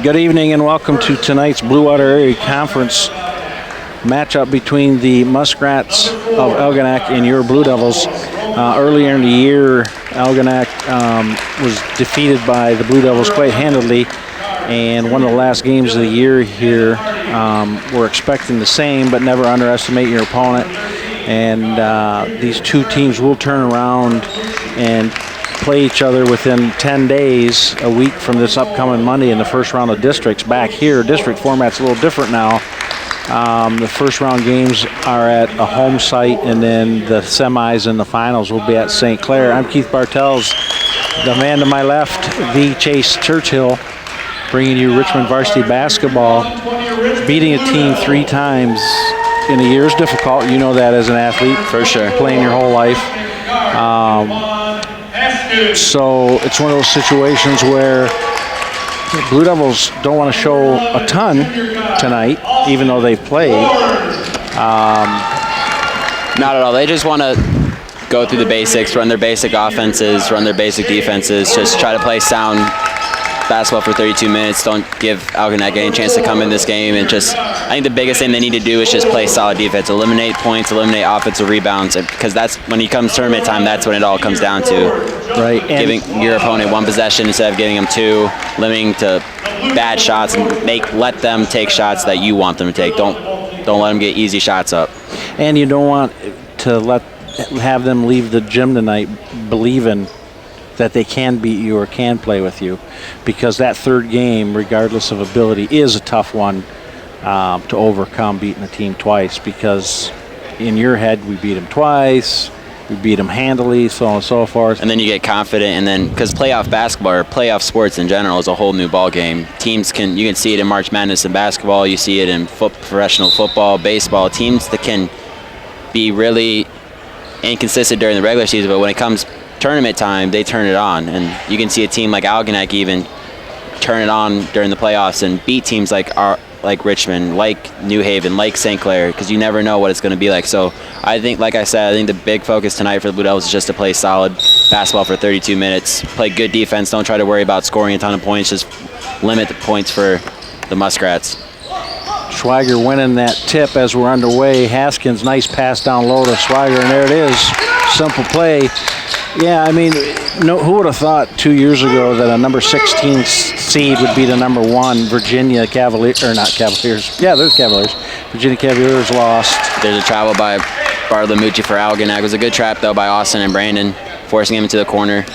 Good evening and welcome to tonight's Blue Water Area Conference matchup between the Muskrats of Algonac and your Blue Devils. Earlier in the year, Algonac was defeated by the Blue Devils quite handily, and one of the last games of the year here, we're expecting the same, but never underestimate your opponent. And these two teams will turn around and play each other within 10 days, a week from this upcoming Monday in the first round of districts back here. District format's a little different now. The first round games are at a home site, and then the semis and the finals will be at St. Clair. I'm Keith Bartels, the man to my left, the Chase Churchill, bringing you Richmond Varsity basketball. Beating a team 3 times in a year is difficult. You know that as an athlete. For sure. Playing your whole life. So it's one of those situations where the Blue Devils don't want to show a ton tonight, even though they've played. Not at all. They just want to go through the basics, run their basic offenses, run their basic defenses, just try to play sound basketball for 32 minutes. Don't give Algonac any chance to come in this game. And just, I think the biggest thing they need to do is just play solid defense, eliminate points, eliminate offensive rebounds, because that's when it comes tournament time, that's when it all comes down to. Right. Giving your opponent 1 possession instead of giving them 2, limiting to bad shots, and let them take shots that you want them to take. Don't let them get easy shots up. And you don't want to have them leave the gym tonight believing that they can beat you or can play with you, because that third game, regardless of ability, is a tough one to overcome, beating a team twice, because in your head we beat them twice, we beat them handily, so on and so forth. And then you get confident, and then because playoff basketball or playoff sports in general is a whole new ball game. You can see it in March Madness in basketball, you see it in professional football, baseball. Teams that can be really inconsistent during the regular season, but when it comes tournament time, they turn it on. And you can see a team like Algonac even turn it on during the playoffs and beat teams like Richmond, like New Haven, like St. Clair, because you never know what it's going to be like. So I think, like I said, I think the big focus tonight for the Blue Devils is just to play solid basketball for 32 minutes, play good defense, don't try to worry about scoring a ton of points, just limit the points for the Muskrats. Schweiger winning that tip as we're underway. Haskins, nice pass down low to Schweiger, and there it is. Simple play. Yeah, I mean, who would have thought 2 years ago that a number 16 seed would be the number 1 Virginia Cavaliers, or not Cavaliers. Yeah, there's Cavaliers. Virginia Cavaliers lost. There's a travel by Bartolomucci for Algonac. It was a good trap, though, by Austin and Brandon, forcing him into the corner.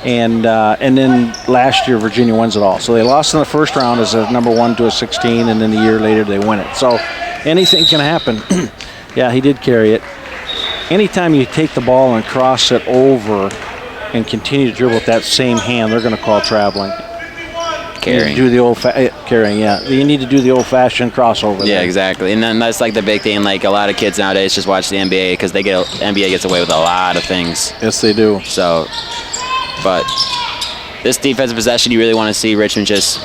And then last year, Virginia wins it all. So they lost in the first round as a number 1 to a 16, and then a year later they win it. So anything can happen. Yeah, he did carry it. Anytime you take the ball and cross it over and continue to dribble with that same hand, they're going to call traveling. Carrying. Do the carrying, yeah. You need to do the old-fashioned crossover. Yeah, there. exactly. And then that's like the big thing. Like a lot of kids nowadays just watch the NBA because NBA gets away with a lot of things. Yes, they do. So, but this defensive possession, you really want to see Richmond just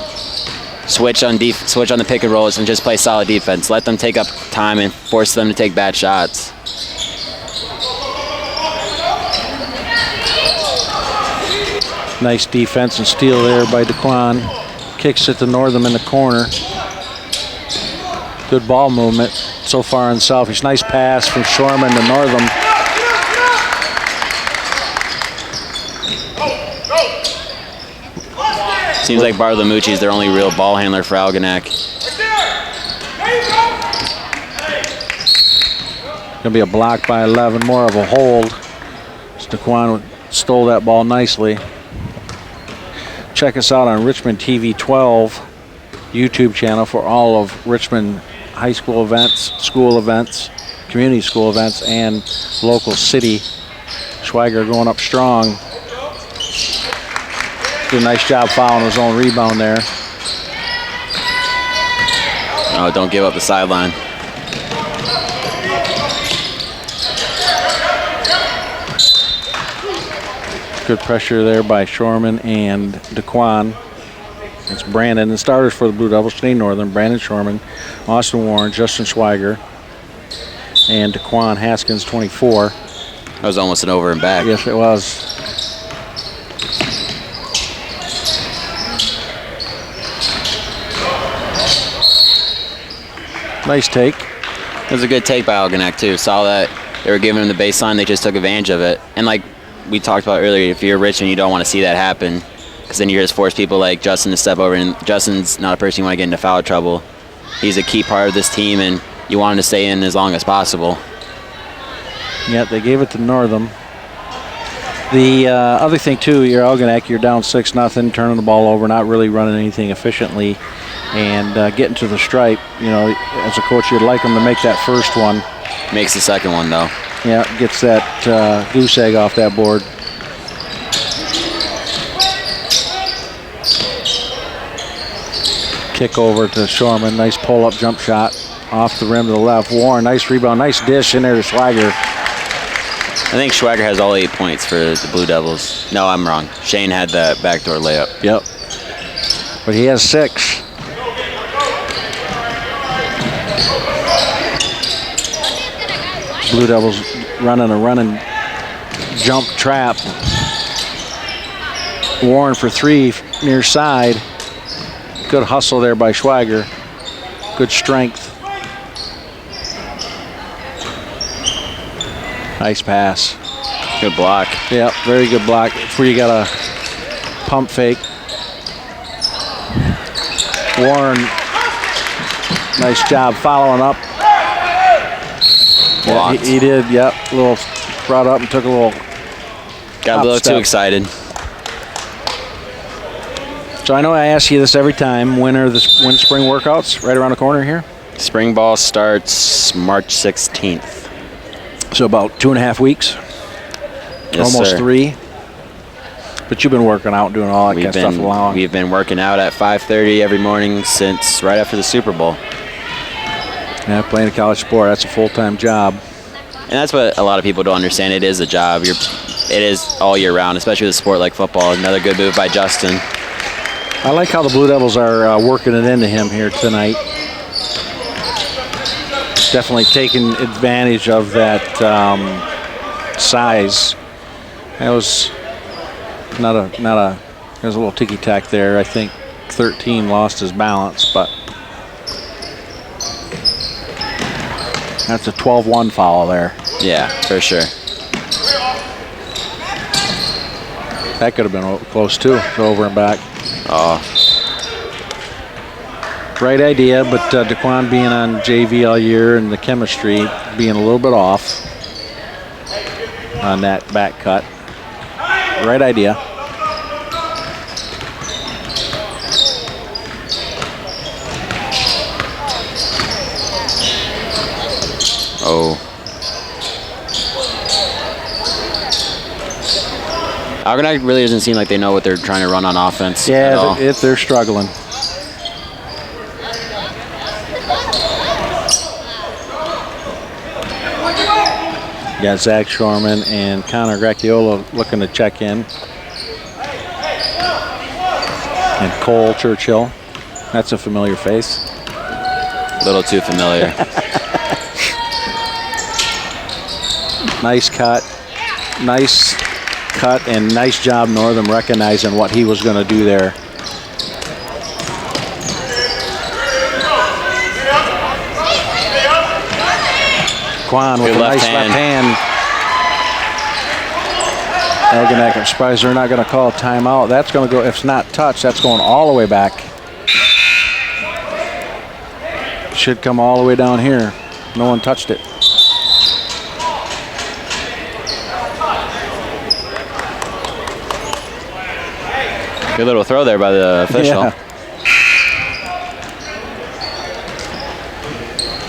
switch on the pick and rolls and just play solid defense. Let them take up time and force them to take bad shots. Nice defense and steal there by DeQuan. Kicks it to Northam in the corner. Good ball movement so far unselfish. Nice pass from Shorman to Northam. Seems like Bartolomucci is their only real ball handler for Algonac. Gonna be a block by 11, more of a hold. DeQuan stole that ball nicely. Check us out on Richmond TV 12 YouTube channel for all of Richmond high school events, school events, community school events, and local city. Schweiger going up strong. Did a nice job fouling his own rebound there. Oh, don't give up the sideline. Good pressure there by Shorman and DeQuan. It's Brandon. The starters for the Blue Devils today: Northern, Brandon Shorman, Austin Warren, Justin Schweiger, and DeQuan Haskins, 24. That was almost an over and back. Yes, it was. Nice take. It was a good take by Algonac, too. Saw that they were giving him the baseline. They just took advantage of it. And like we talked about earlier, if you're Richmond, you don't want to see that happen, because then you just force people like Justin to step over. And Justin's not a person you want to get into foul trouble. He's a key part of this team, and you want him to stay in as long as possible. Yeah, they gave it to Northam. The other thing, too, you're Algonac, you're down 6-0, turning the ball over, not really running anything efficiently, and getting to the stripe. You know, as a coach, you'd like them to make that first one. Makes the second one, though. Yeah, gets that goose egg off that board. Kick over to Shorman. Nice pull-up jump shot off the rim to the left. Warren, nice rebound, nice dish in there to Swagger. I think Schwager has all 8 points for the Blue Devils. No, I'm wrong. Shane had that backdoor layup. Yep. But he has 6. Blue Devils running a running jump trap. Warren for 3 near side. Good hustle there by Schwager. Good strength. Nice pass. Good block. Yeah, very good block. Before you got a pump fake. Warren, nice job following up. Yeah, he did, yep. A little brought up and took a little. Got a little too excited. So I know I ask you this every time. When spring workouts? Right around the corner here? Spring ball starts March 16th. So about 2.5 weeks. Yes, almost sir. 3. But you've been working out, doing all that kind of stuff along. We've been working out at 5:30 every morning since right after the Super Bowl. Yeah, playing a college sport, that's a full-time job. And that's what a lot of people don't understand. It is a job. It is all year round, especially with a sport like football. Another good move by Justin. I like how the Blue Devils are working it into him here tonight. Definitely taking advantage of that size. That was there's a little ticky-tack there. I think 13 lost his balance, but that's a 12-1 foul there. Yeah, for sure. That could have been close too, so over and back. Oh. Right idea, but Daquan being on JV all year and the chemistry being a little bit off on that back cut. Right idea. Oh. Algonac really doesn't seem like they know what they're trying to run on offense. Yeah, if they're struggling. Got Zach Shorman and Connor Gracchiola looking to check in. And Cole Churchill. That's a familiar face. A little too familiar. Nice cut. Nice cut and nice job Northam recognizing what he was going to do there. Quan with a nice left hand. Algonac, I'm surprised they're not going to call a timeout. That's going to go, if it's not touched, that's going all the way back. Should come all the way down here. No one touched it. Good little throw there by the official. Yeah.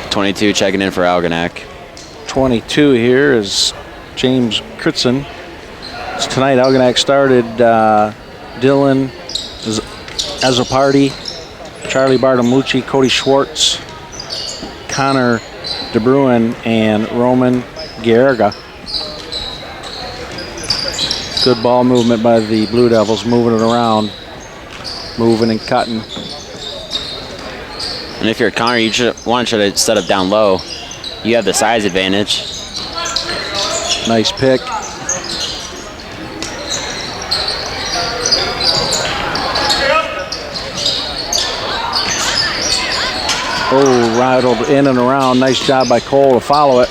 22 checking in for Algonac. 22 here is James Critson. Tonight, Algonac started Dylan Azzopardi, Charlie Bartolucci, Cody Schwartz, Connor DeBruin, and Roman Guerrega. Good ball movement by the Blue Devils, moving it around, moving and cutting. And if you're Connor, you want to try to set up down low. You have the size advantage. Nice pick. Oh, rattled in and around. Nice job by Cole to follow it.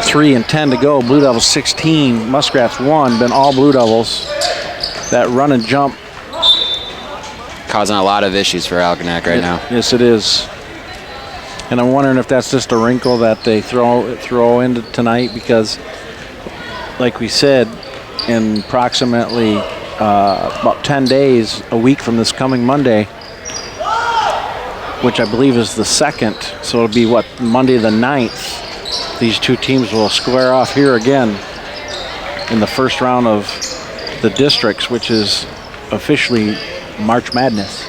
3:10 to go. Blue Devils 16, Muskrats 1. Been all Blue Devils. That run and jump causing a lot of issues for Algonac right now. Yes, it is. And I'm wondering if that's just a wrinkle that they throw into tonight, because, like we said, in approximately about 10 days, a week from this coming Monday, which I believe is the 2nd, so it'll be what, Monday the 9th. These two teams will square off here again in the first round of the districts, which is officially March Madness.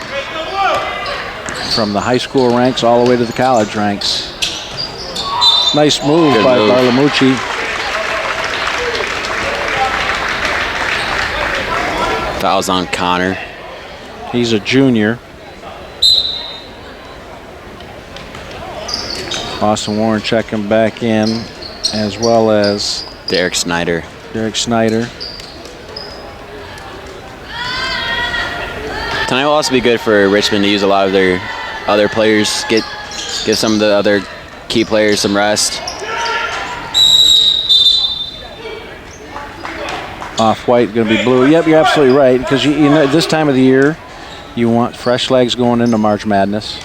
From the high school ranks all the way to the college ranks. Nice move by Barlamucci. Fouls on Connor. He's a junior. Austin Warren checking back in, as well as Derek Snyder. Tonight will also be good for Richmond to use a lot of their other players, give some of the other key players some rest. Off-white, going to be blue. Yep, you're absolutely right, because you know this time of the year, you want fresh legs going into March Madness.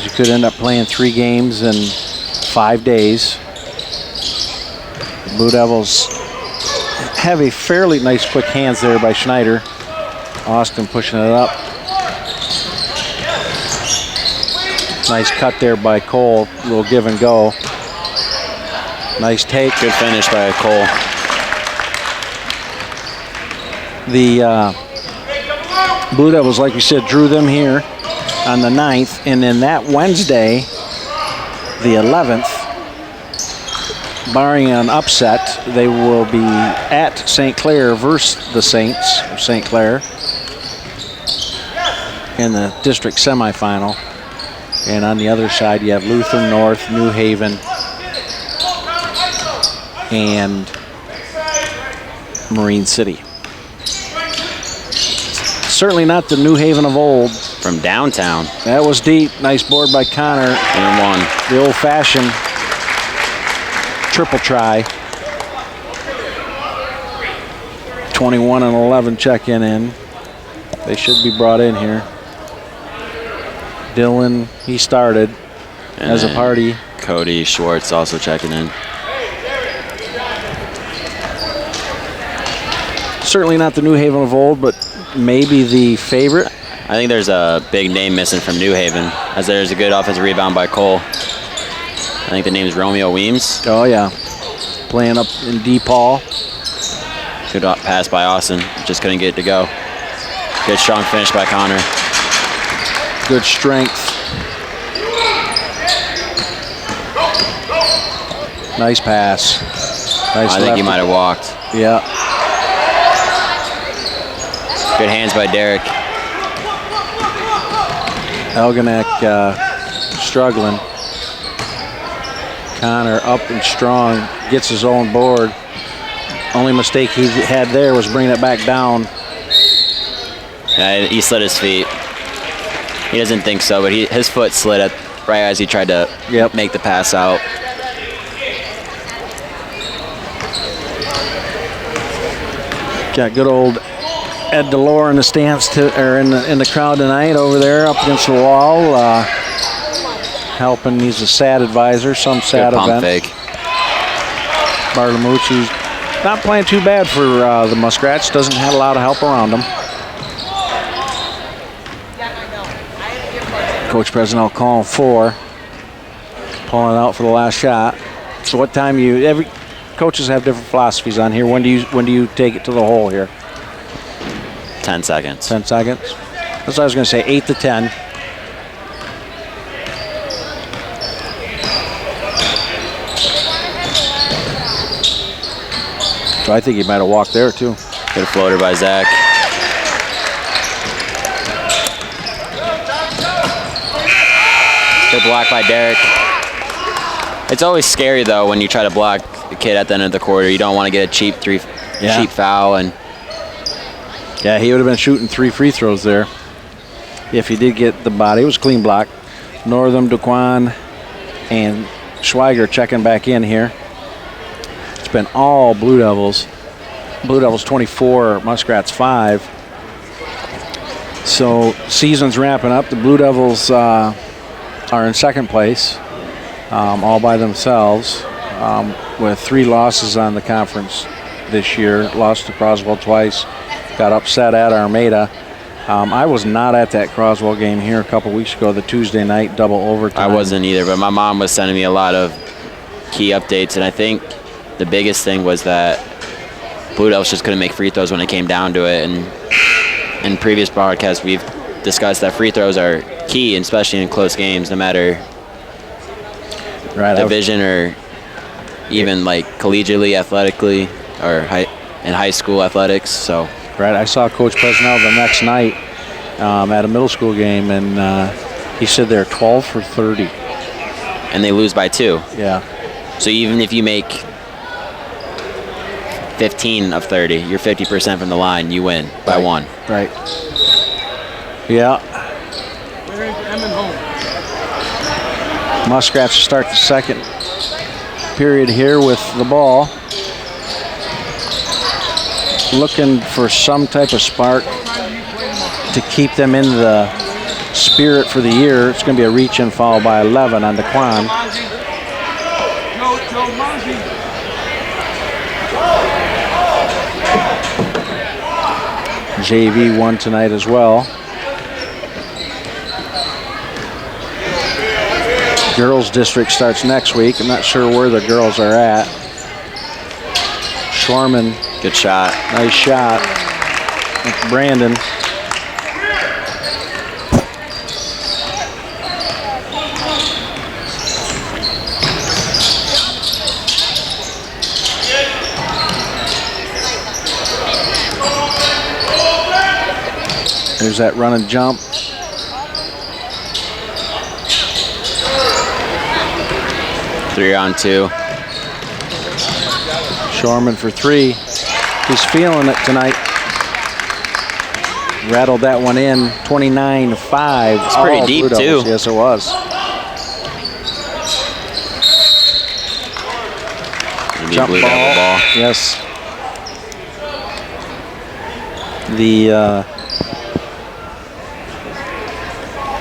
You could end up playing 3 games in 5 days. The Blue Devils have a fairly nice quick hands there by Schneider. Austin pushing it up. Nice cut there by Cole. A little give and go. Nice take. Good finish by Cole. The Blue Devils, like we said, drew them here on the 9th, and then that Wednesday, the 11th, barring an upset, they will be at St. Clair versus the Saints of St. Clair in the district semifinal. And on the other side, you have Lutheran North, New Haven, and Marine City. Certainly not the New Haven of old. From downtown. That was deep. Nice board by Connor. And one. The old-fashioned triple try. 21 and 11 check-in in. They should be brought in here. Dylan, he started and as a party. Cody Schwartz also checking in. Certainly not the New Haven of old, but maybe the favorite. I think there's a big name missing from New Haven, as there's a good offensive rebound by Cole. I think the name is Romeo Weems. Oh, yeah. Playing up in DePaul. Good pass by Austin. Just couldn't get it to go. Good strong finish by Connor. Good strength. Nice pass. Nice I think he might have walked. Yeah. Good hands by Derek. Algonac struggling. Connor up and strong, gets his own board. Only mistake he had there was bringing it back down. Yeah, he slid his feet. He doesn't think so, but his foot slid right as he tried to make the pass out. Got good old Ed Delore in the stands in the crowd tonight over there up against the wall, helping. He's a SAD advisor, some SAD event. Fake. Barlamucci's not playing too bad for the Muskrats. Doesn't have a lot of help around him. Coach Presnell calling 4, pulling out for the last shot. So what time every coaches have different philosophies on here. When do you take it to the hole here? 10 seconds. 10 seconds. That's what I was going to say, 8 to 10. So I think he might have walked there too. Good floater by Zach. Good block by Derek. It's always scary though when you try to block the kid at the end of the quarter. You don't want to get a cheap foul, and yeah, he would have been shooting 3 free throws there. if he did get the body. It was a clean block. Northam, Daquan, and Schweiger checking back in here. It's been all Blue Devils. Blue Devils 24, Muskrats 5. So season's wrapping up. The Blue Devils are in second place, all by themselves, with 3 losses on the conference this year. Lost to Croswell twice, got upset at Armada. I was not at that Croswell game here a couple weeks ago, the Tuesday night double overtime. I wasn't either, but my mom was sending me a lot of key updates, and I think the biggest thing was that Blue Devils just couldn't make free throws when it came down to it. And in previous broadcasts, we've discussed that free throws are key, especially in close games, no matter division or even like collegiately, athletically, or in high school athletics. So. Right, I saw Coach Presnell the next night at a middle school game, and he said they're 12 for 30. And they lose by 2. Yeah. So even if you make 15 of 30, you're 50% from the line, you win by 1. Right. Yeah. Muskrats start the second period here with the ball. Looking for some type of spark to keep them in the spirit for the year. It's going to be a reach-in foul by 11 on Daquan. JV won tonight as well. Girls district starts next week. I'm not sure where the girls are at. Schwarman. Good shot. Nice shot. That's Brandon. There's that run and jump. Three on 2. Shorman for 3. He's feeling it tonight. Rattled that one in, 29-5. It's pretty deep, too. Yes, it was. Jump ball. Yes. The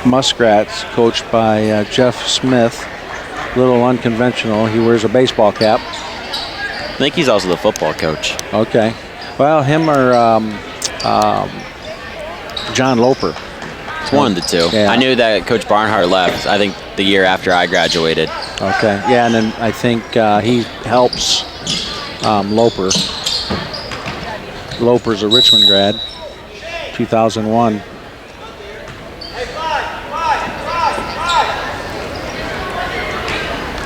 Muskrats, coached by Jeff Smith, a little unconventional. He wears a baseball cap. I think he's also the football coach. Okay. Well, him or John Loper. It's one of the two. Yeah. I knew that Coach Barnhart left, I think, the year after I graduated. Okay. Yeah, and then I think he helps Loper. Loper's a Richmond grad, 2001.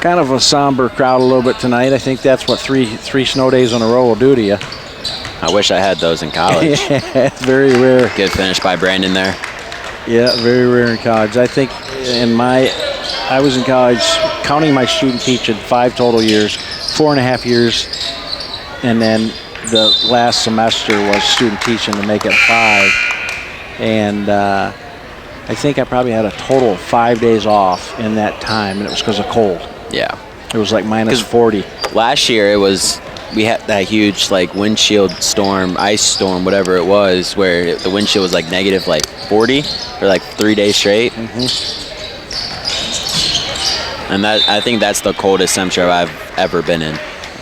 Kind of a somber crowd a little bit tonight. I think that's what three snow days in a row will do to you. I wish I had those in college. Yeah, it's very rare. Good finish by Brandon there. Yeah, very rare in college. I think I was in college, counting my student teaching, 5 total years, 4.5 years, and then the last semester was student teaching to make it 5. And I think I probably had a total of 5 days off in that time, and it was because of cold. Yeah. It was like minus 40. Last year we had that huge like windshield storm, ice storm, whatever it was, where the windshield was like negative like 40 for like 3 days straight. And that, I think that's the coldest temperature I've ever been in.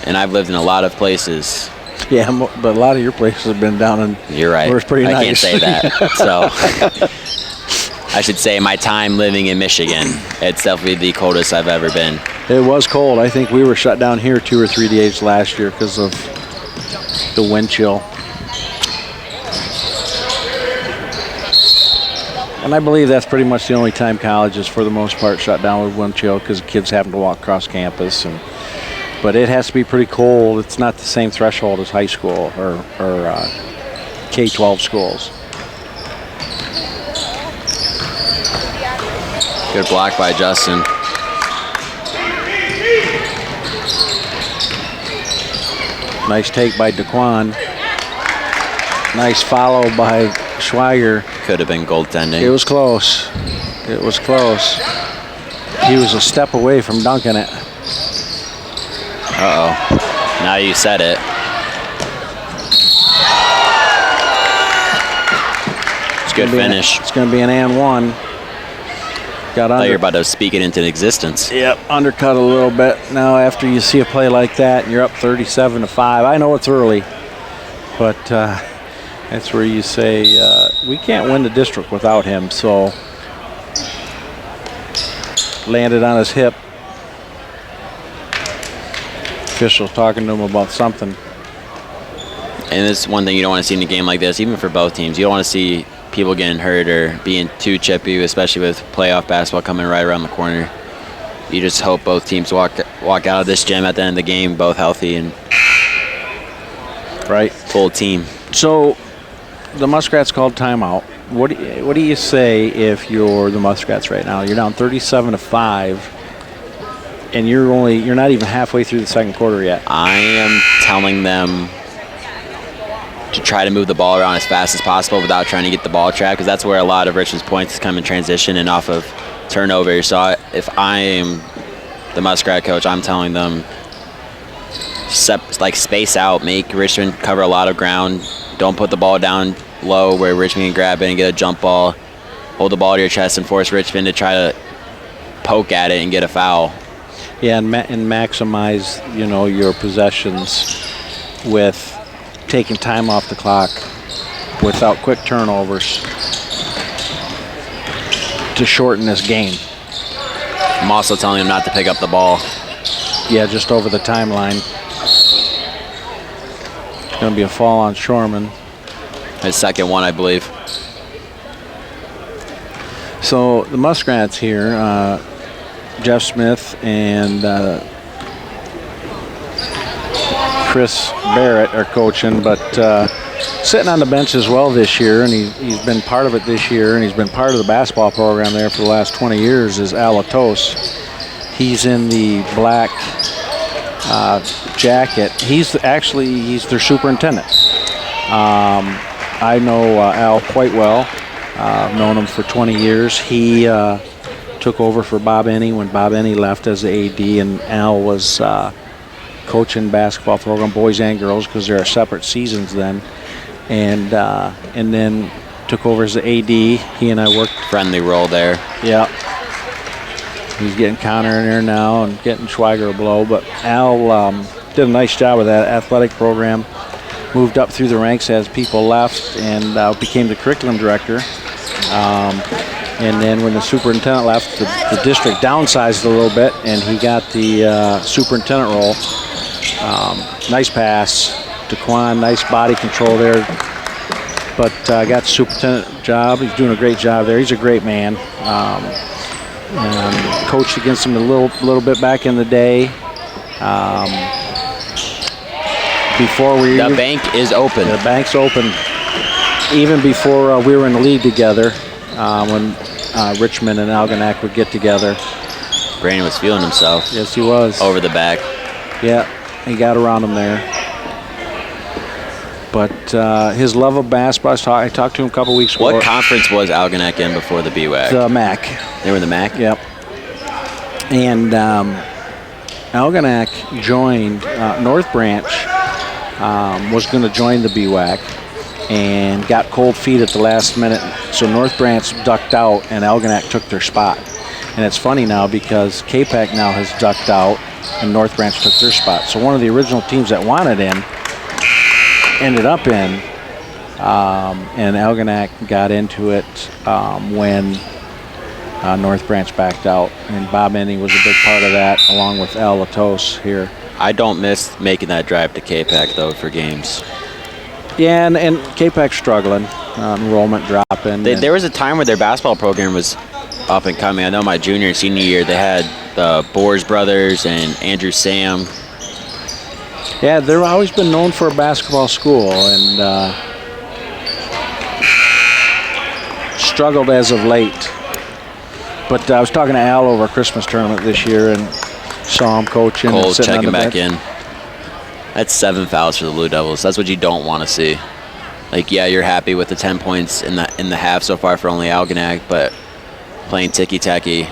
And I've lived in a lot of places. Yeah, but a lot of your places have been down in. You're right. Where it's pretty nice. I can't say that. So I should say my time living in Michigan, it's definitely the coldest I've ever been. It was cold. I think we were shut down here 2 or 3 days last year because of the wind chill. And I believe that's pretty much the only time colleges, for the most part, shut down with wind chill because kids having to walk across campus. But it has to be pretty cold. It's not the same threshold as high school or K-12 schools. Good block by Justin. Nice take by Daquan. Nice follow by Schweiger. Could have been goaltending. It was close. It was close. He was a step away from dunking it. Uh-oh. Now you said it. It's a good finish. It's going to be an and one. Got I thought you were about to speak it into existence. Yep, undercut a little bit. Now after you see a play like that and you're up 37-5, I know it's early, but that's where you say we can't win the district without him. So landed on his hip. Official talking to him about something. And it's one thing you don't want to see in a game like this, even for both teams. You don't want to see people getting hurt or being too chippy, especially with playoff basketball coming right around the corner. You just hope both teams walk out of this gym at the end of the game both healthy and full team. So the Muskrats called timeout. What do you say if you're the Muskrats right now? You're down 37-5, and you're not even halfway through the second quarter yet. I am telling them to try to move the ball around as fast as possible without trying to get the ball trapped, because that's where a lot of Richmond's points come in transition and off of turnovers. So if I am the Muskrat coach, I'm telling them space out, make Richmond cover a lot of ground. Don't put the ball down low where Richmond can grab it and get a jump ball. Hold the ball to your chest and force Richmond to try to poke at it and get a foul. Yeah, and maximize your possessions with taking time off the clock without quick turnovers to shorten this game. I'm also telling him not to pick up the ball. Yeah, just over the timeline. It's going to be a fall on Shorman. His second one, I believe. So the Muskrats here, Jeff Smith and Chris Barrett are coaching, but sitting on the bench as well this year, and he's been part of it this year, and he's been part of the basketball program there for the last 20 years, is Alatos. He's in the black jacket. He's their superintendent. I know Al quite well. I've known him for 20 years. He took over for Bob Enney when Bob Enney left as the AD, and Al was coaching basketball program, boys and girls, because there are separate seasons then, and then took over as the AD. He and I worked friendly role there. Yeah, he's getting Connor in there now and getting Schweiger a blow. But Al did a nice job with that athletic program. Moved up through the ranks as people left and became the curriculum director. And then when the superintendent left, the district downsized a little bit, and he got the superintendent role. Nice pass to Quan, nice body control there. But got the superintendent job. He's doing a great job there. He's a great man. Coached against him a little bit back in the day. The bank is open. The bank's open. Even before we were in the league together, when Richmond and Algonac would get together. Brandon was feeling himself. Yes, he was. Over the back. Yeah, he got around him there. But his love of basketball, I talked to him a couple weeks ago. What conference was Algonac in before the BWAC? The MAC. They were in the MAC? Yep. And Algonac joined, North Branch was going to join the BWAC and got cold feet at the last minute. So North Branch ducked out and Algonac took their spot. And it's funny now because K-PAC now has ducked out and North Branch took their spot. So one of the original teams that wanted in ended up in, and Algonac got into it when North Branch backed out. And Bob Enney was a big part of that, along with Al Latos here. I don't miss making that drive to K-PAC, though, for games. Yeah, and K-PAC's struggling, enrollment dropping. There was a time where their basketball program was up and coming. I know my junior and senior year, they had the Boers brothers and Andrew Sam. Yeah, they've always been known for a basketball school, and struggled as of late. But I was talking to Al over a Christmas tournament this year and saw him coaching. Cole's and checking on the back bench. in. That's 7 fouls for the Blue Devils. That's what you don't want to see. Like, yeah, you're happy with the 10 points in the half so far for only Algonac, but playing ticky-tacky,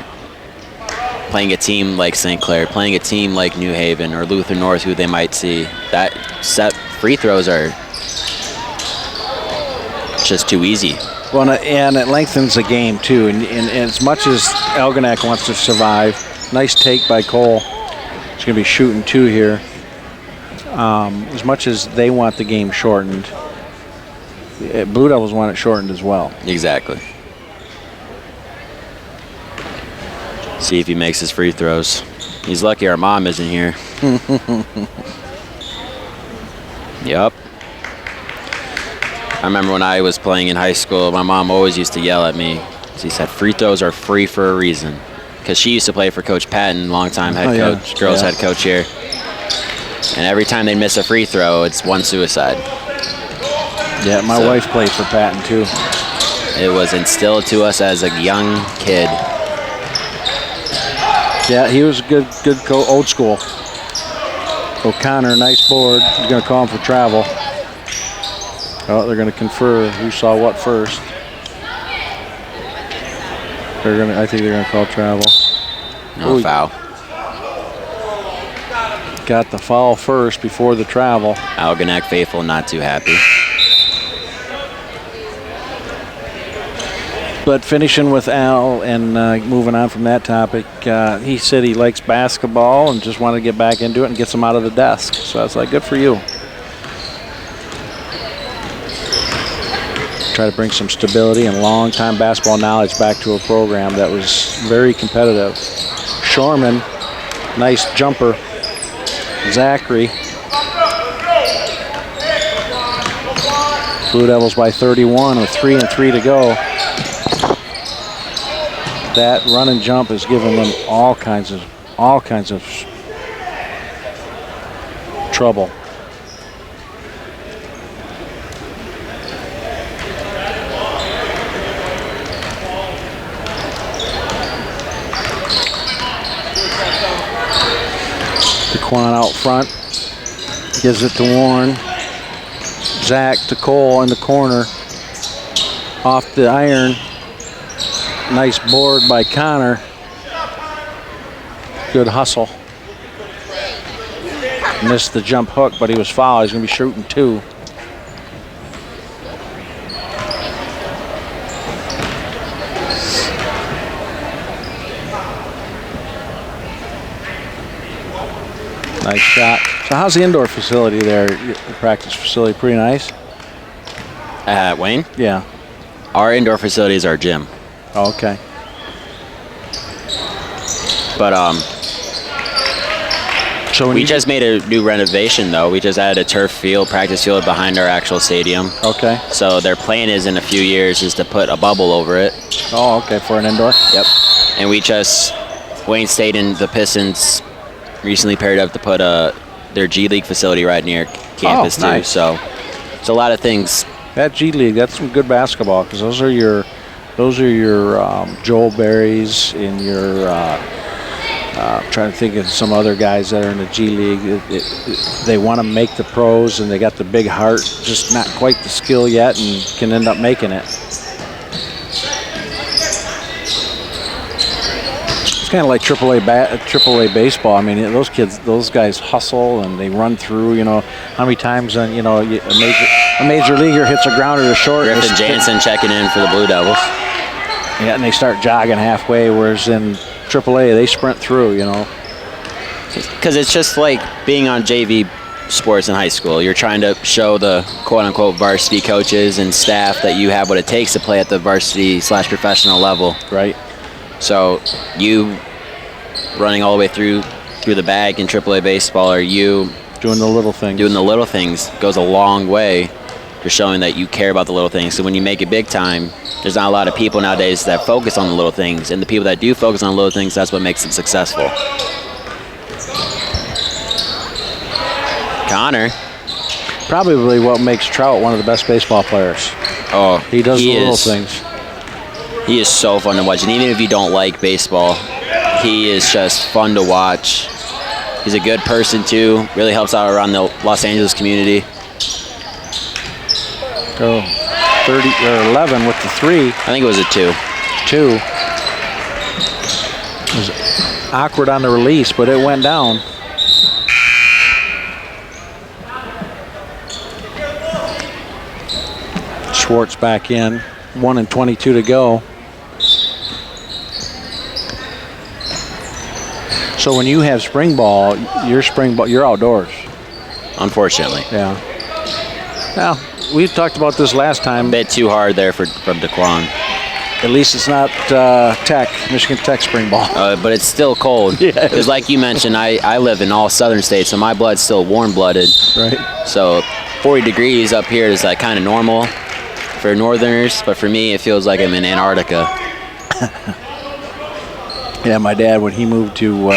playing a team like St. Clair, playing a team like New Haven or Luther North, who they might see, that set free throws are just too easy. Well, and it lengthens the game, too. And as much as Algonac wants to survive, nice take by Cole. He's going to be shooting 2 here. As much as they want the game shortened, Blue Devils want it shortened as well. Exactly. See if he makes his free throws. He's lucky our mom isn't here. Yep. I remember when I was playing in high school, my mom always used to yell at me. She said, free throws are free for a reason. Because she used to play for Coach Patton, longtime head coach, girls head coach here. And every time they miss a free throw, it's one suicide. Yeah, my wife played for Patton, too. It was instilled to us as a young kid. Yeah, he was a good old school. O'Connor, nice board. He's going to call him for travel. Oh, they're going to confer who saw what first. I think they're going to call travel. No foul. Got the foul first before the travel. Algonac faithful not too happy. But finishing with Al and moving on from that topic, he said he likes basketball and just wanted to get back into it and get some out of the desk. So I was like, good for you. Try to bring some stability and long-time basketball knowledge back to a program that was very competitive. Shorman, nice jumper. Zachary. Blue Devils by 31 with 3 and 3 to go. That run and jump is giving them all kinds of trouble. DeQuan out front, gives it to Warren. Zach to Cole in the corner, off the iron. Nice board by Connor. Good hustle. Missed the jump hook, but he was fouled. He's going to be shooting 2. Nice shot. So how's the indoor facility there, your practice facility? Pretty nice? At Wayne? Yeah. Our indoor facility is our gym. Oh, okay. But so we just made a new renovation, though. We just added a turf field, practice field behind our actual stadium. Okay. So their plan is in a few years is to put a bubble over it. Oh, okay, for an indoor? Yep. And Wayne State and the Pistons recently paired up to put their G League facility right near campus, too. Nice. So it's a lot of things. That G League, that's some good basketball, because those are your Joel Berries and your trying to think of some other guys that are in the G League. They want to make the pros, and they got the big heart, just not quite the skill yet, and can end up making it. It's kind of like AAA baseball. I mean, those guys hustle and they run through. You know, how many times a major leaguer hits a grounder to short. Griffin Jansen checking in for the Blue Devils. Yeah, and they start jogging halfway, whereas in AAA, they sprint through, you know. Because it's just like being on JV sports in high school. You're trying to show the quote-unquote varsity coaches and staff that you have what it takes to play at the varsity/professional level. Right. So you running all the way through the bag in AAA baseball, or you doing the little things. Doing the little things goes a long way for showing that you care about the little things. So when you make it big time, there's not a lot of people nowadays that focus on the little things. And the people that do focus on the little things, that's what makes them successful. Connor. Probably what makes Trout one of the best baseball players. Oh, he does the little things. He is so fun to watch. And even if you don't like baseball, he is just fun to watch. He's a good person, too. Really helps out around the Los Angeles community. Go 30 or 11 with the 3. I think it was a 2. 2. It was awkward on the release, but it went down. Schwartz back in. 1:22 to go. So when you have spring ball, you're outdoors. Unfortunately. Yeah. Well, we talked about this last time. Bit too hard there from DeQuan. At least it's not Michigan Tech spring ball. But it's still cold. Yeah. Because like you mentioned, I live in all southern states, so my blood's still warm-blooded. Right. So 40 degrees up here is like kind of normal for northerners, but for me, it feels like I'm in Antarctica. Yeah, my dad, when he moved to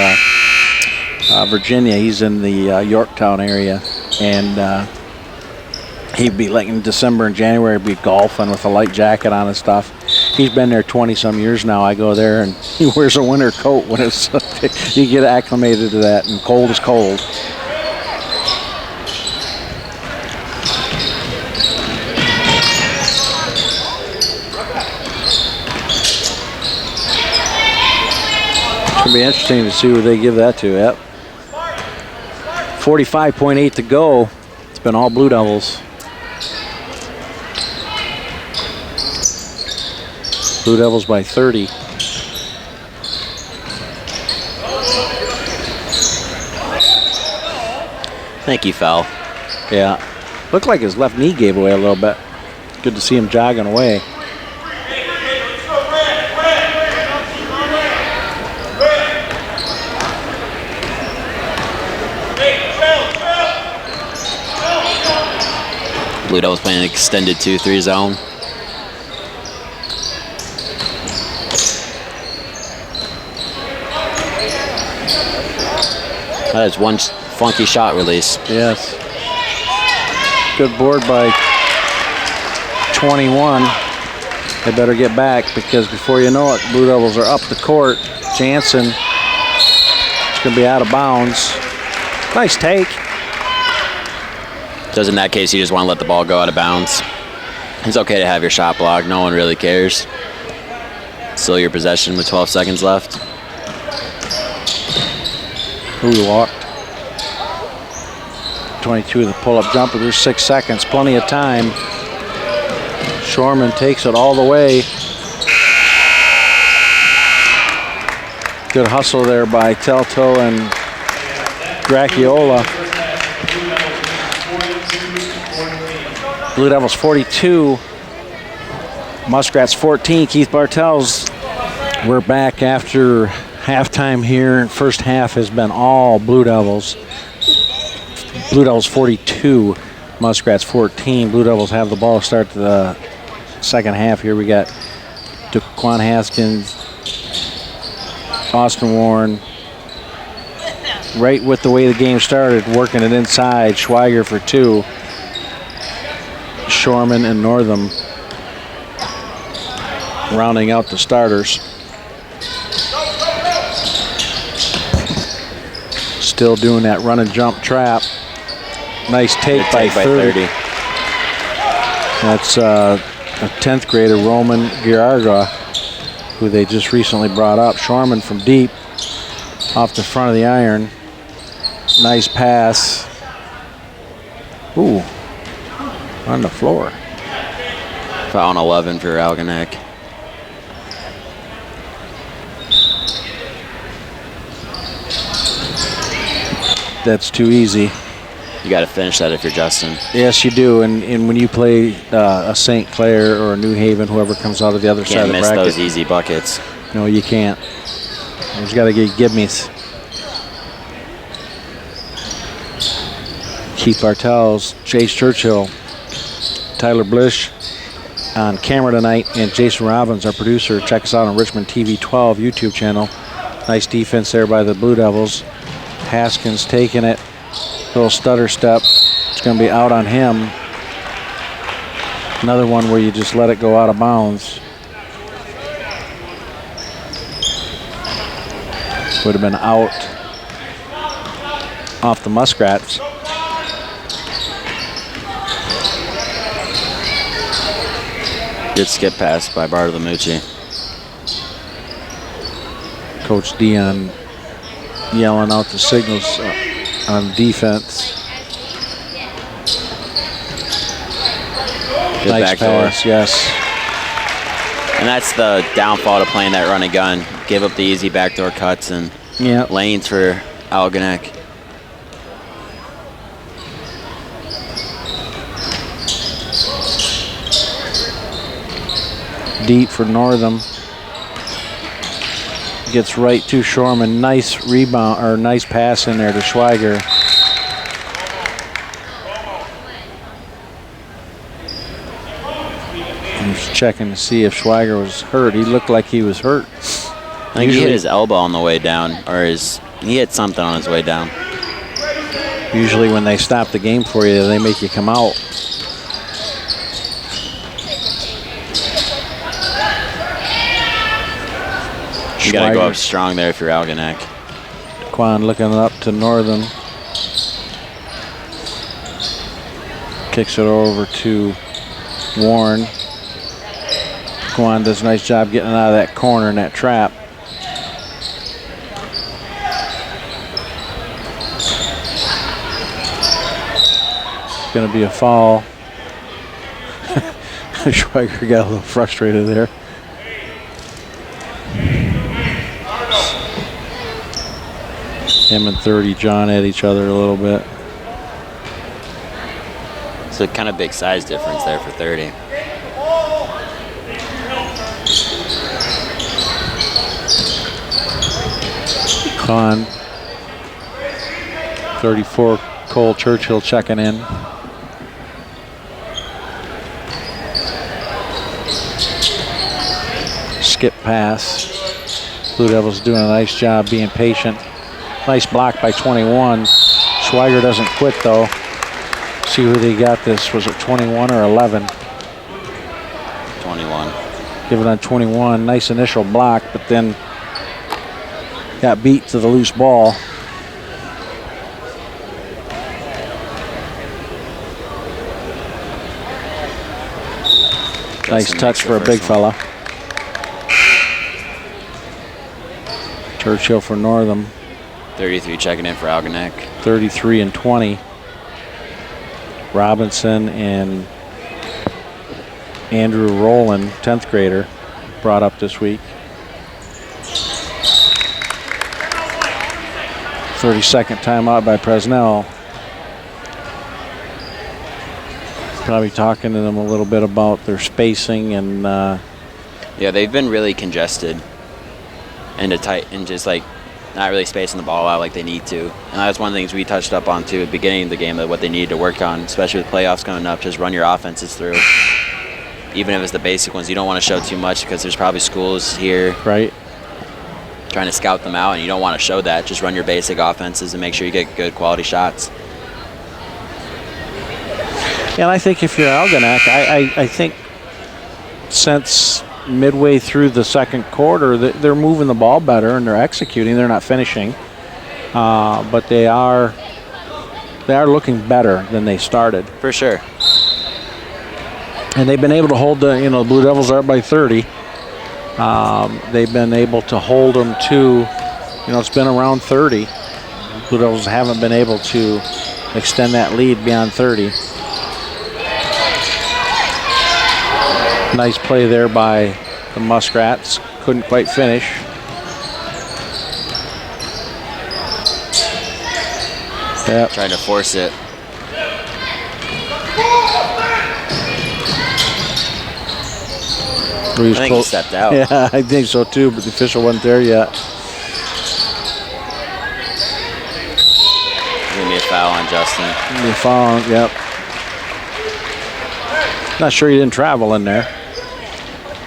Virginia, he's in the Yorktown area, and he'd be like in December and January, be golfing with a light jacket on and stuff. He's been there 20-some years now. I go there, and he wears a winter coat when it's you get acclimated to that, and cold is cold. It's going to be interesting to see who they give that to. Yep. 45.8 to go. It's been all Blue Devils. Blue Devils by 30. I think he fell. Yeah. Looked like his left knee gave away a little bit. Good to see him jogging away. Blue Devils playing an extended 2-3 zone. That is one funky shot release. Yes. Good board by 21. They better get back because before you know it, Blue Devils are up the court. Jansen is going to be out of bounds. Nice take. Does in that case, you just want to let the ball go out of bounds. It's okay to have your shot blocked. No one really cares. Still your possession with 12 seconds left. Who walked? 22 the pull-up jumper. There's 6 seconds. Plenty of time. Shorman takes it all the way. Good hustle there by Telto and Gracchiola. Blue Devils 42. Muskrats 14. Keith Bartels. We're back after halftime here. First half has been all Blue Devils. Blue Devils 42, Muskrats 14. Blue Devils have the ball to start the second half here. We got DeQuan Haskins, Austin Warren, right with the way the game started, working it inside. Schweiger for 2. Shorman and Northam rounding out the starters. Still doing that run and jump trap. Nice take by 30. That's a 10th grader, Roman Giarga, who they just recently brought up. Shorman from deep, off the front of the iron. Nice pass. Ooh, on the floor. Foul on 11 for Algonac. That's too easy. You got to finish that if you're Justin. Yes, you do. And when you play a St. Clair or a New Haven, whoever comes out of the other side of the bracket. Can't miss those easy buckets. No, you can't. You just got to get give-me's. Keith Bartels, Chase Churchill, Tyler Blish on camera tonight, and Jason Robbins, our producer. Check us out on Richmond TV 12 YouTube channel. Nice defense there by the Blue Devils. Haskins taking it. Little stutter step. It's going to be out on him. Another one where you just let it go out of bounds. Would have been out off the Muskrats. Good skip pass by Bartolomucci. Coach Dion yelling out the signals on defense. Good nice back pass, door. yes. And that's the downfall to playing that run and gun. Give up the easy backdoor cuts and lanes for Algonac. Deep for Northam. Gets right to Shorman. Nice rebound, or nice pass in there to Schweiger. I'm just checking to see if Schweiger was hurt. He looked like he was hurt. I think he hit his elbow on the way down, or he hit something on his way down. Usually when they stop the game for you, they make you come out. You got to go up strong there if you're Algonac. Quan looking up to Northam. Kicks it over to Warren. Quan does a nice job getting out of that corner in that trap. It's going to be a foul. Schweiger got a little frustrated there. Him and 30 John at each other a little bit. It's a kind of big size difference there for 30. Con. 34 Cole Churchill checking in. Skip pass. Blue Devils doing a nice job being patient. Nice block by 21. Schweiger doesn't quit though. See who they got this. Was it 21 or 11? 21. Give it on 21. Nice initial block, but then got beat to the loose ball. Nice touch for a big fella. Churchill for Northam. 33 checking in for Algonac. 33 and 20. Robinson and Andrew Rowland, 10th grader, brought up this week. 32nd timeout by Presnell. Probably talking to them a little bit about their spacing and yeah, they've been really congested and tight and just like not really spacing the ball out like they need to. And that's one of the things we touched up on too at the beginning of the game, that what they needed to work on, especially with playoffs coming up. Just run your offenses through. Even if it's the basic ones, you don't want to show too much because there's probably schools here right trying to scout them out, and you don't want to show that. Just run your basic offenses and make sure you get good quality shots. And I think if you're Algonac, I think since midway through the second quarter, they're moving the ball better and they're executing. They're not finishing, but they are looking better than they started. For sure. And they've been able to hold the Blue Devils are up by 30. They've been able to hold them to, it's been around 30. Blue Devils haven't been able to extend that lead beyond 30. Nice play there by the Muskrats. Couldn't quite finish. Yep. Trying to force it. I think he stepped out. Yeah, I think so too, but the official wasn't there yet. Gonna be a foul on Justin. The foul, yep. Not sure he didn't travel in there.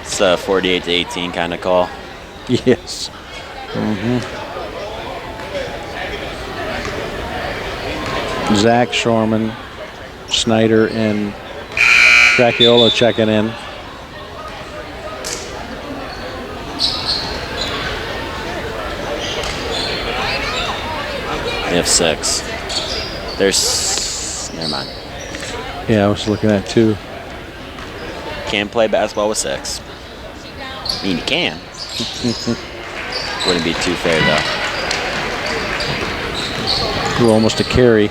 It's a 48-18 kind of call. Yes. Zach Shorman, Snyder, and Cracchiola checking in. They have 6. There's, never mind. Yeah, I was looking at 2. can't play basketball with 6. I mean, you can. Wouldn't be too fair, though. Threw almost a carry.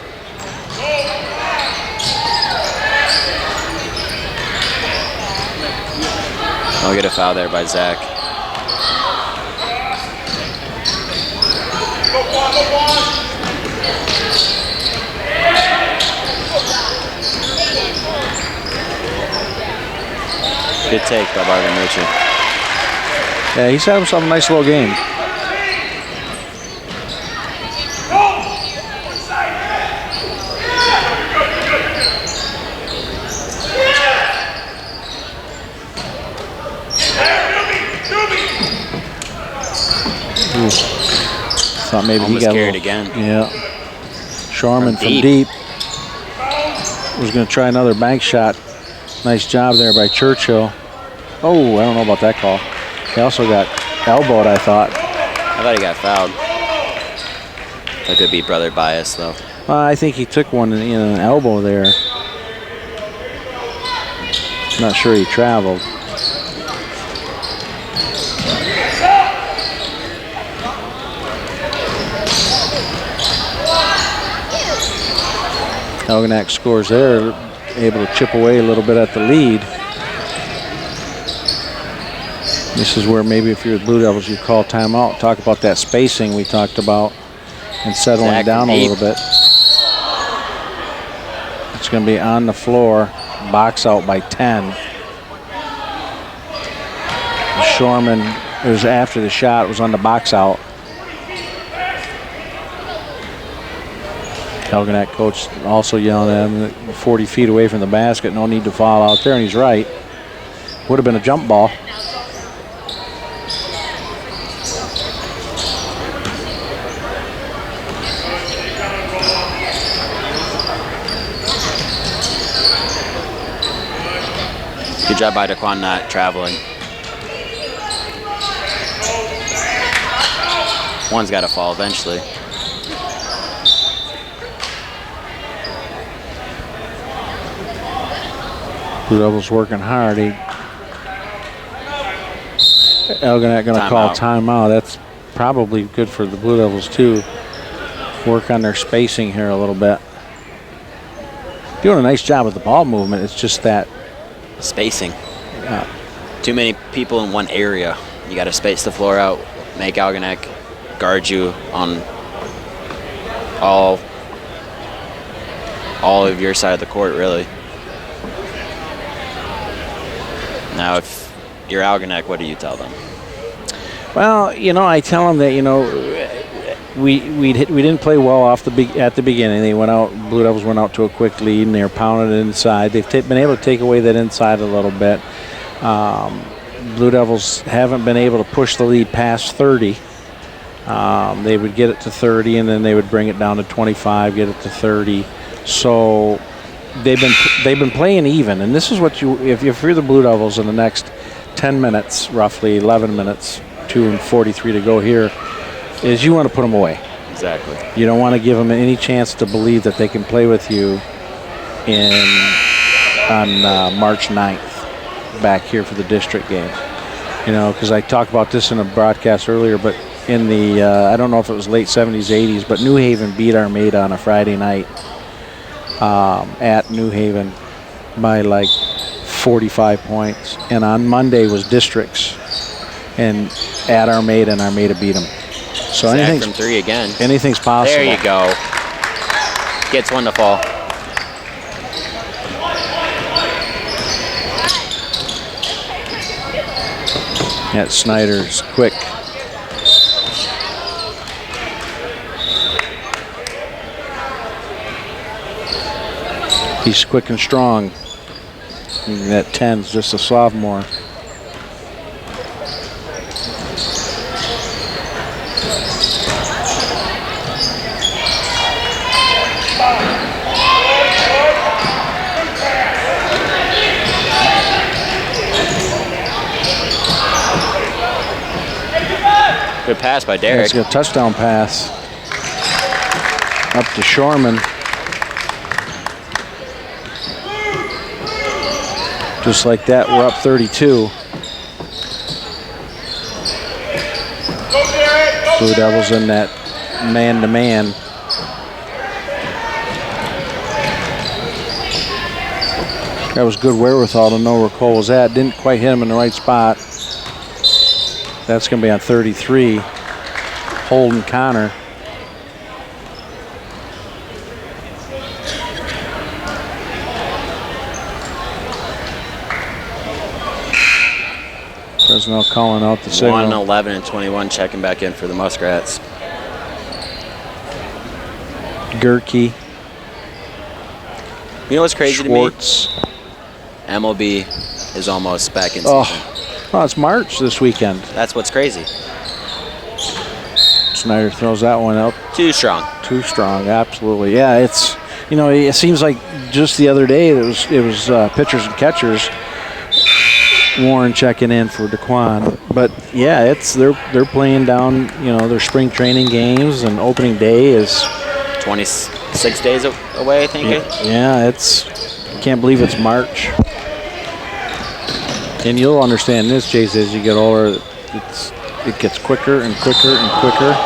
I'll get a foul there by Zach. Good take by Barton Richard. Yeah, he's had himself a nice little game. Ooh. Thought maybe almost he got carried a little, again. Yeah. Shorman from deep. Was going to try another bank shot. Nice job there by Churchill. Oh, I don't know about that call. He also got elbowed, I thought. I thought he got fouled. That could be brother bias, though. I think he took one in an elbow there. Not sure he traveled. Algonac scores there, able to chip away a little bit at the lead. This is where maybe if you're the Blue Devils, you call timeout, talk about that spacing we talked about, and settling Zach down a little bit. It's going to be on the floor, box out by 10. Shorman, it was after the shot, it was on the box out. Algonac coach also yelling at him, 40 feet away from the basket, no need to foul out there, and he's right. Would have been a jump ball. Good job by Daquan not traveling. One's got to fall eventually. Blue Devils working hard. Algonac going to call timeout. That's probably good for the Blue Devils too. Work on their spacing here a little bit. Doing a nice job with the ball movement. It's just that spacing. Too many people in one area. You got to space the floor out, make Algonac guard you on all of your side of the court, really. Now, if you're Algonac, what do you tell them? Well, you know, I tell them that, you know, we didn't play well at the beginning. They went out. Blue Devils went out to a quick lead, and they were pounding it inside. They've been able to take away that inside a little bit. Blue Devils haven't been able to push the lead past 30. They would get it to 30, and then they would bring it down to 25, get it to 30. So they've been playing even, and this is what if you're the Blue Devils in the next 10 minutes, roughly 11 minutes, 2:43 to go here, is you want to put them away. Exactly. You don't want to give them any chance to believe that they can play with you on March 9th back here for the district game. You know, because I talked about this in a broadcast earlier, but in the, I don't know if it was late 70s, 80s, but New Haven beat Armada on a Friday night at New Haven by like 45 points. And on Monday was districts and at Armada, and Armada beat them. So Zach from 3 again. Anything's possible. There you go. Gets one to fall. Yeah, Snyder's quick. He's quick and strong. And that 10's just a sophomore. Good pass by Derek. It's a touchdown pass up to Shorman. Just like that, we're up 32. Blue Devils in that man-to-man. That was good wherewithal to know where Cole was at. Didn't quite hit him in the right spot. That's going to be on 33. Holden Connor. Fresno calling out the signal. 1, 11, and 21 checking back in for the Muskrats. Gerke. You know what's crazy Schwartz. to me? MLB is almost back in season. Oh, it's March this weekend. That's what's crazy. Snyder throws that one up. Too strong. Too strong, absolutely. Yeah, it's, you know, it seems like just the other day it was pitchers and catchers. Warren checking in for DeQuan, but yeah, it's they're playing down, you know, their spring training games, and opening day is 26 days away, I think. Yeah, I can't believe it's March. And you'll understand this, Chase, as you get older, it gets quicker and quicker and quicker.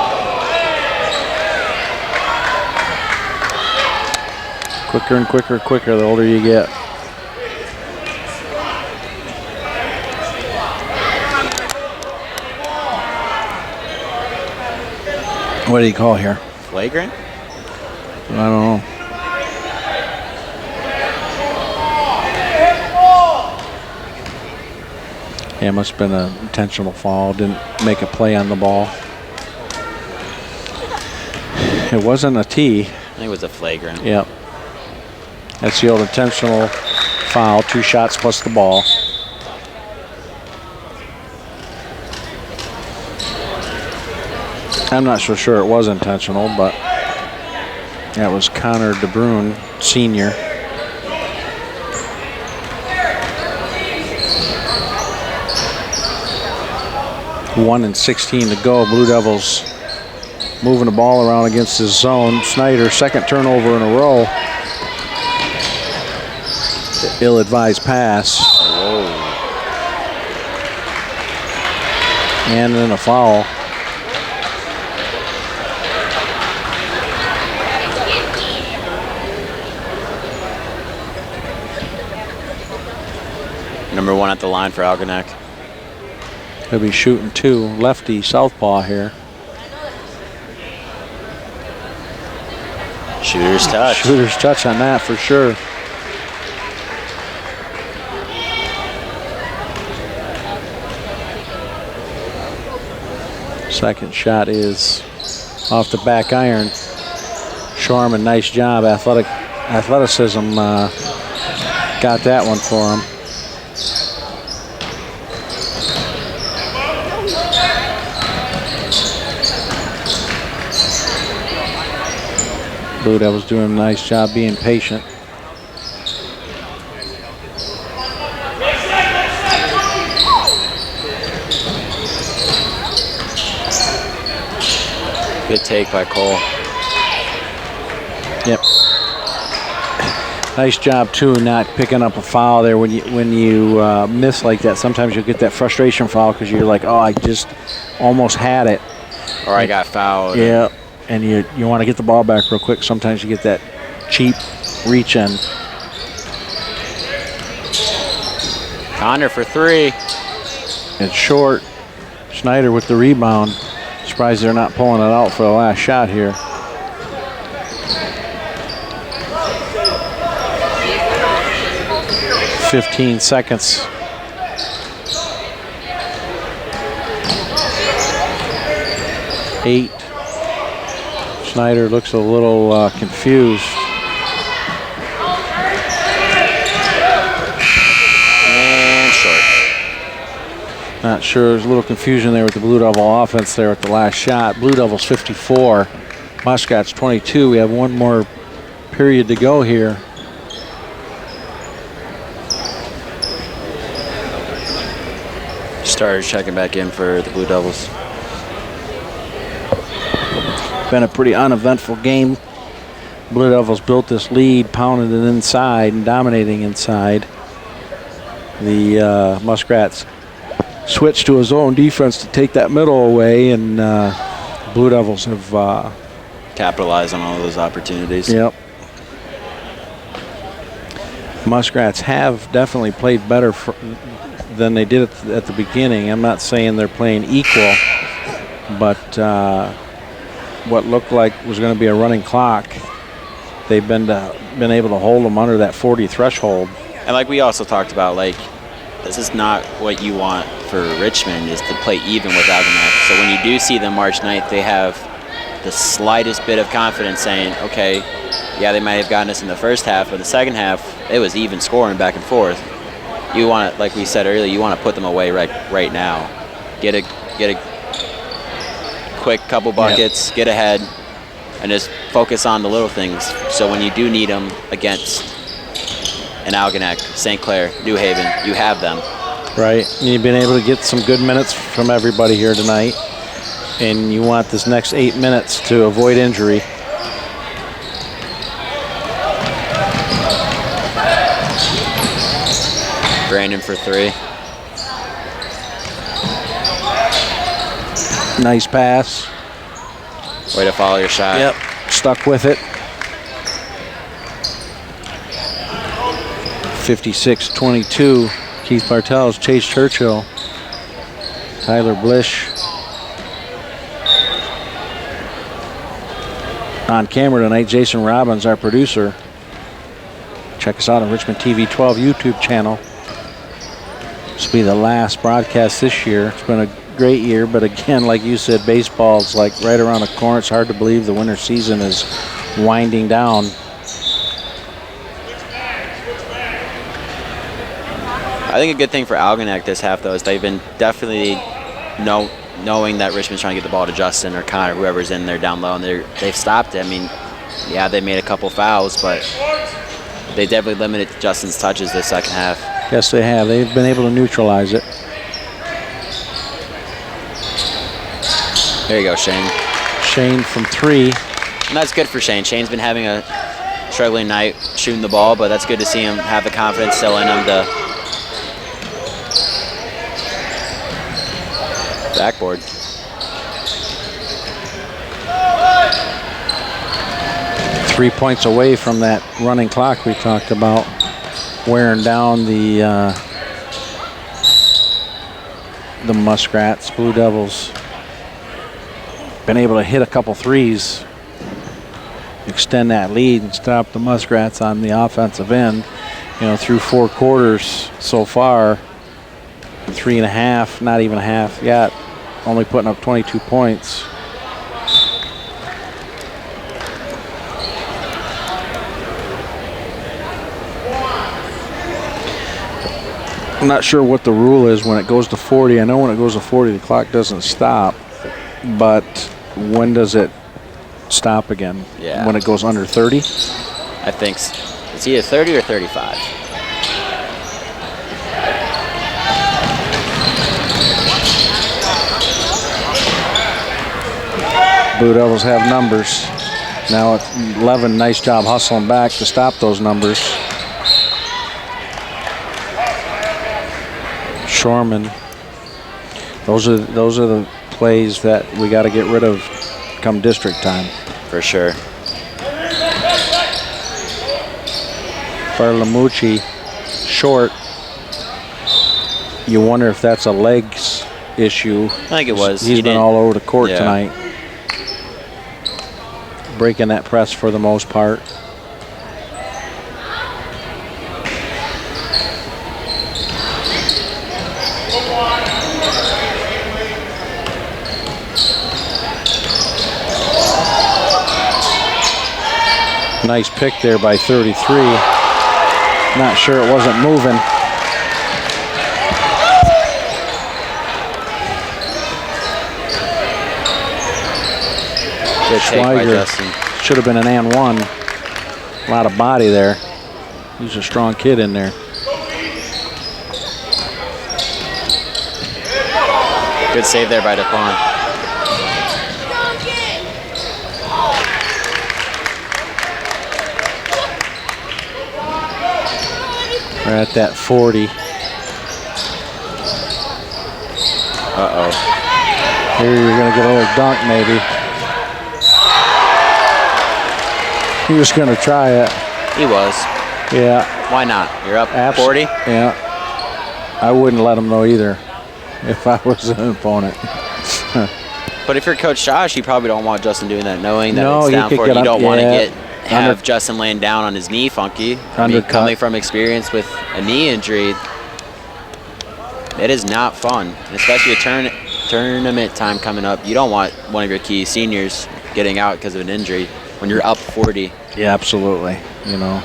Quicker and quicker and quicker the older you get. What do you call here? Flagrant? I don't know. Yeah, it must have been an intentional foul. Didn't make a play on the ball. It wasn't a tee. I think it was a flagrant. Yep. That's the old intentional foul. 2 shots plus the ball. I'm not so sure it was intentional, but that was Connor DeBruyne, senior. One and 16 to go. Blue Devils moving the ball around against his zone. Snyder, second turnover in a row. Ill-advised pass. Whoa. And then a foul. Number 1 at the line for Algonac. He'll be shooting 2. Lefty, southpaw here. Shooter's touch. Shooter's touch on that for sure. Second shot is off the back iron. Shorman, nice job. Athleticism got that one for him. Blue Devils doing a nice job being patient. Good take by Cole. Yep. Nice job too, not picking up a foul there. When you miss like that, sometimes you'll get that frustration foul because you're like, oh, I just almost had it. Or I got fouled. Yeah. And you want to get the ball back real quick. Sometimes you get that cheap reach in. Connor for 3. It's short. Snyder with the rebound. Surprised they're not pulling it out for the last shot here. "15 seconds. Eight. Snyder looks a little confused. And short. Not sure. There's a little confusion there with the Blue Devil offense there at the last shot. Blue Devils 54, Muskrats 22. We have one more period to go here. Starter checking back in for the Blue Devils. Been a pretty uneventful game. Blue Devils built this lead, pounding it inside and dominating inside. The Muskrats switched to his own defense to take that middle away, and Blue Devils have capitalized on all those opportunities. Yep. Muskrats have definitely played better than they did at the beginning. I'm not saying they're playing equal, but what looked like was going to be a running clock, they've been able to hold them under that 40 threshold. And like we also talked about, like, this is not what you want for Richmond, is to play even with Algonac. So when you do see them March 9th, they have the slightest bit of confidence saying, okay, yeah, they might have gotten us in the first half, but the second half, it was even scoring back and forth. You want to, like we said earlier, you want to put them away right now. Get a quick couple buckets, get ahead, and just focus on the little things. So when you do need them against an Algonac, St. Clair, New Haven, you have them. Right. You've been able to get some good minutes from everybody here tonight, and you want this next 8 minutes to avoid injury. Brandon for 3. Nice pass. Way to follow your shot. Yep. Stuck with it. 56-22. Keith Bartels, Chase Churchill, Tyler Blish. On camera tonight, Jason Robbins, our producer. Check us out on Richmond TV 12 YouTube channel. This will be the last broadcast this year. It's been a great year, but again, like you said, baseball's like right around the corner. It's hard to believe the winter season is winding down. I think a good thing for Algonac this half, though, is they've been definitely knowing that Richmond's trying to get the ball to Justin or Connor, whoever's in there down low, and they've stopped it. I mean, yeah, they made a couple fouls, but they definitely limited Justin's touches this second half. Yes, they have. They've been able to neutralize it. There you go, Shane. Shane from 3. And that's good for Shane. Shane's been having a struggling night shooting the ball, but that's good to see him have the confidence still in him to backboard. Three points away from that running clock we talked about, wearing down the Muskrats. Blue Devils been able to hit a couple threes, extend that lead, and stop the Muskrats on the offensive end. You know, through 4 quarters so far, 3.5, not even a half yet, only putting up 22 points. I'm not sure what the rule is when it goes to 40. I know when it goes to 40, the clock doesn't stop, but when does it stop again? Yeah. When it goes under 30? I think it's either 30 or 35. Blue Devils have numbers. Now it's 11. Nice job hustling back to stop those numbers. Shorman. Those are the plays that we got to get rid of come district time. For sure. Barlamucci short. You wonder if that's a legs issue. I think it was. He's been all over the court tonight. Yeah. Breaking that press for the most part. Nice pick there by 33. Not sure it wasn't moving. Good take by Justin. Should have been an and 1. A lot of body there. He's a strong kid in there. Good save there by DePon. We're at that 40. Uh-oh. Here you're going to get a little dunk maybe. He was going to try it. He was. Yeah. Why not? You're up 40? Yeah. I wouldn't let him know either if I was an opponent. But if you're Coach Josh, you probably don't want Justin doing that, knowing that No, it's down for it. You don't want to have Justin laying down on his knee funky. I mean, coming from experience with a knee injury, it is not fun, especially a tournament time coming up. You don't want one of your key seniors getting out because of an injury when you're up 40. Yeah, absolutely. You know,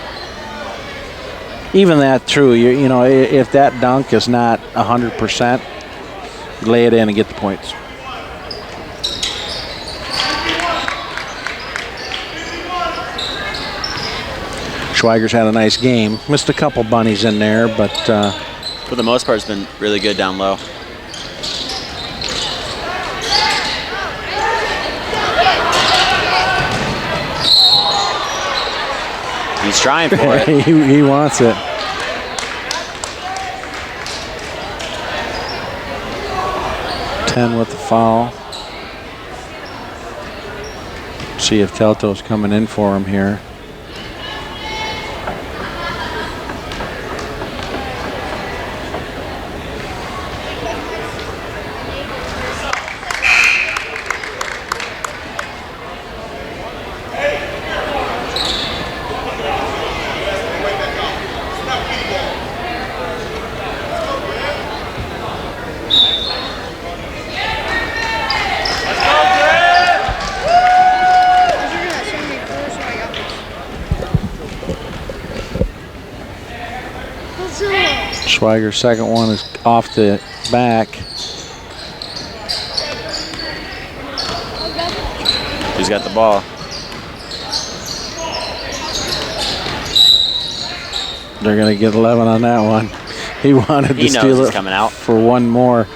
even that true. You know, if that dunk is not 100%, lay it in and get the points. Schweiger's had a nice game. Missed a couple bunnies in there, but for the most part, it's been really good down low. He's trying for it. he wants it. With the foul. See if Telto's coming in for him here. Schweiger's second one is off the back. Who's got the ball? They're going to get 11 on that one. He wanted to steal it coming out for one more.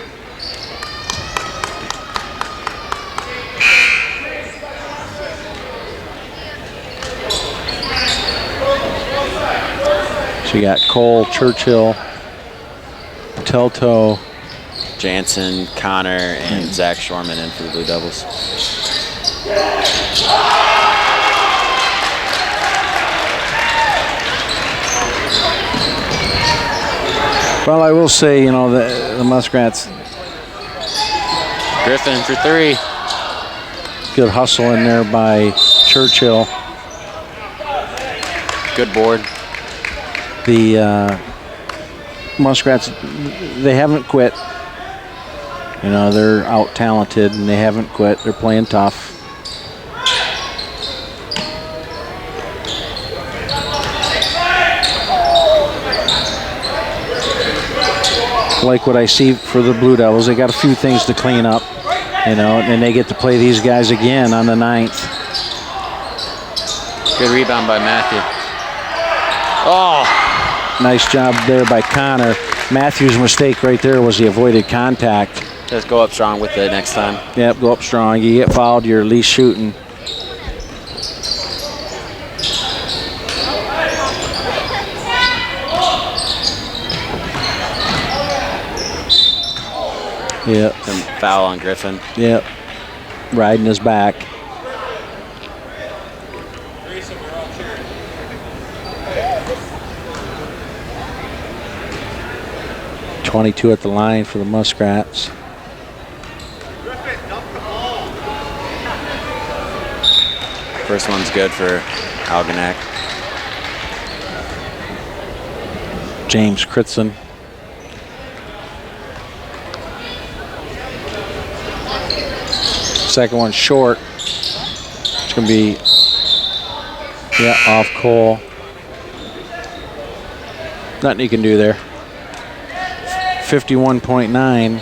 So you got Cole, Churchill, Telto, Jansen, Connor, and Zach Shorman in for the Blue Devils. Well, I will say, you know, the Muskrats. Griffin for three. Good hustle in there by Churchill. Good board. The Muskrats, they haven't quit. You know, they're out talented and they haven't quit. They're playing tough. Like what I see for the Blue Devils, they got a few things to clean up, you know, and they get to play these guys again on the 9th. Good rebound by Matthew. Oh! Nice job there by Connor. Matthew's mistake right there was he avoided contact. Just go up strong with it next time. Yep, go up strong. You get fouled, you're at least shooting. Yep. And foul on Griffin. Yep. Riding his back. .22 at the line for the Muskrats. First one's good for Algonac. James Critson. Second one short. It's going to be, yeah, off Cole. Nothing you can do there. 51.9.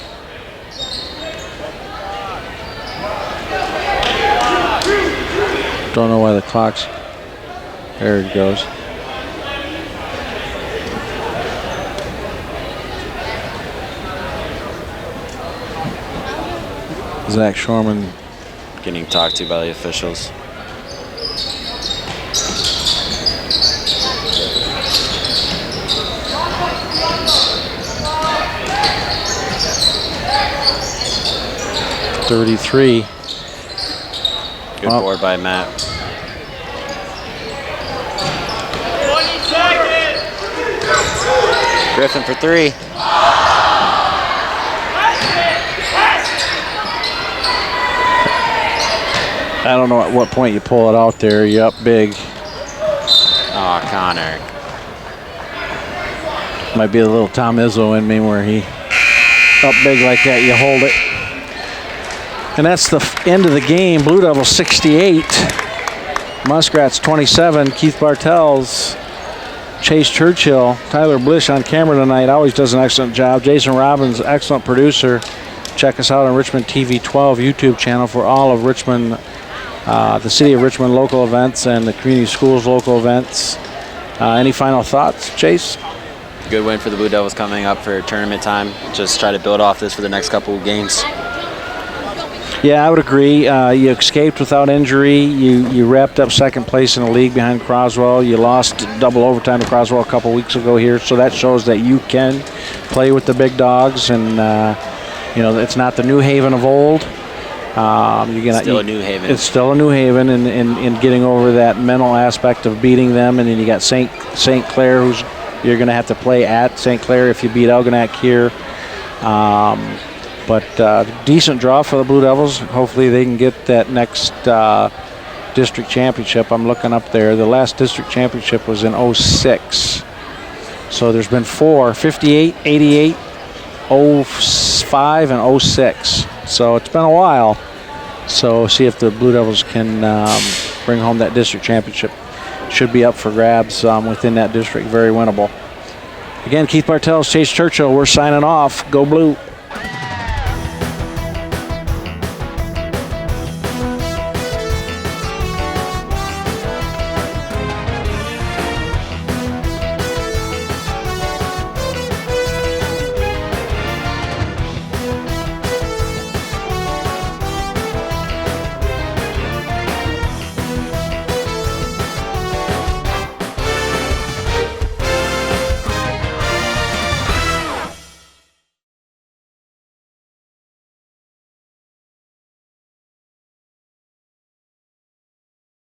Don't know why the clock's, there it goes. Zach Shorman getting talked to by the officials. 33. Good board by Matt. Griffin for 3. I don't know at what point you pull it out there. You're up big. Oh, Connor. Might be a little Tom Izzo in me where he up big like that, you hold it. And that's the end of the game. Blue Devils 68. Muskrats 27. Keith Bartels, Chase Churchill, Tyler Blish on camera tonight. Always does an excellent job. Jason Robbins, excellent producer. Check us out on Richmond TV 12 YouTube channel for all of Richmond, the City of Richmond local events and the community schools local events. Any final thoughts, Chase? Good win for the Blue Devils coming up for tournament time. Just try to build off this for the next couple of games. Yeah, I would agree. You escaped without injury. You wrapped up second place in the league behind Croswell. You lost double overtime to Croswell a couple weeks ago here, so that shows that you can play with the big dogs. And you know, it's not the New Haven of old. Still a New Haven. It's still a New Haven in getting over that mental aspect of beating them. And then you got St. Clair, who's you're going to have to play at St. Clair if you beat Algonac here. But decent draw for the Blue Devils. Hopefully they can get that next district championship. I'm looking up there. The last district championship was in 06. So there's been 4, 58, 88, 05, and 06. So it's been a while. So see if the Blue Devils can bring home that district championship. Should be up for grabs within that district. Very winnable. Again, Keith Bartels, Chase Churchill, we're signing off. Go Blue.